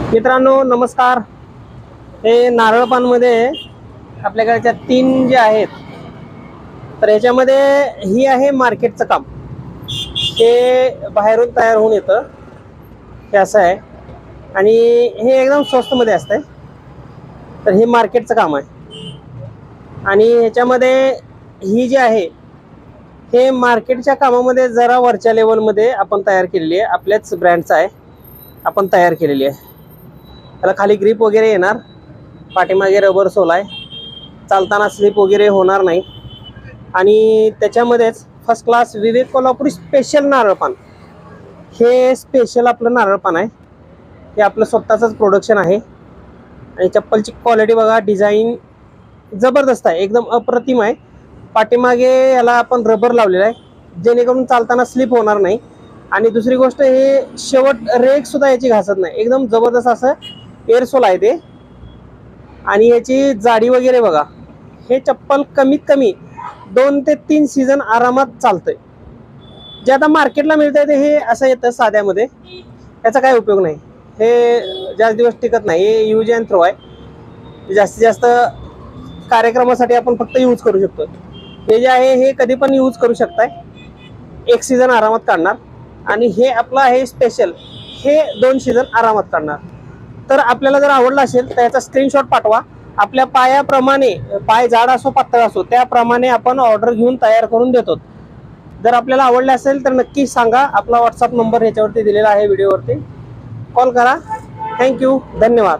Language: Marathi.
मित्रांनो नमस्कार। हे नारळपानमध्ये आपल्याकडच्या 3 जे आहेत, तर ह्याच्यामध्ये ही आहे मार्केटचं काम। हे बाहेरून तयार होऊन येतं, हे असं आहे आणि हे एकदम स्वस्तमध्ये असतंय। तर हे मार्केटचं काम आहे आणि ह्याच्यामध्ये ही जी आहे हे मार्केटच्या कामामध्ये जरा वरच्या लेवलमध्ये आपण तयार केलेली आहे, आपल्याच ब्रँडचं आहे, आपण तयार केलेली आहे। त्याला खाली ग्रिप वगैरे येणार, पाठीमागे रबर सोल आहे, चालताना स्लिप वगैरे होणार नाही आणि त्याच्यामध्येच फर्स्ट क्लास विवेक कोल्हापुरी स्पेशल नारळपान, हे स्पेशल आपलं नारळपान आहे। हे आपलं स्वतःचंच प्रोडक्शन आहे आणि चप्पलची क्वालिटी बघा, डिझाईन जबरदस्त आहे, एकदम अप्रतिम आहे। पाठीमागे याला आपण रबर लावलेला आहे जेणेकरून चालताना स्लिप होणार नाही आणि दुसरी गोष्ट हे शेवट रेक सुद्धा याची घासत नाही, एकदम जबरदस्त असं एअरसोल आहे ते। आणि याची जाडी वगैरे बघा, हे चप्पल कमीत कमी 2 ते 3 सीझन आरामात चालतंय। जे आता मार्केटला मिळतंय ते हे असं येतं साध्यामध्ये, याचा काय उपयोग नाही, हे जास्त दिवस टिकत नाही, हे यूज अँड थ्रो आहे। जास्तीत जास्त कार्यक्रमासाठी आपण फक्त यूज करू शकतो। हे जे आहे हे कधी पण यूज करू शकताय, 1 सीझन आरामात काढणार आणि हे आपलं आहे स्पेशल, हे 2 सीझन आरामात काढणार। तर आपल्याला जर आवडला असेल तर याचा स्क्रीनशॉट पाठवा, आपल्या पायाप्रमाणे, पाय जाड असो पातळ असो त्याप्रमाणे आपण ऑर्डर घेऊन तयार करून देतो। जर आपल्याला आवडले असेल तर नक्की सांगा, आपला व्हॉट्सअप नंबर ह्याच्यावरती दिलेला आहे, व्हिडिओवरती कॉल करा। थँक्यू, धन्यवाद।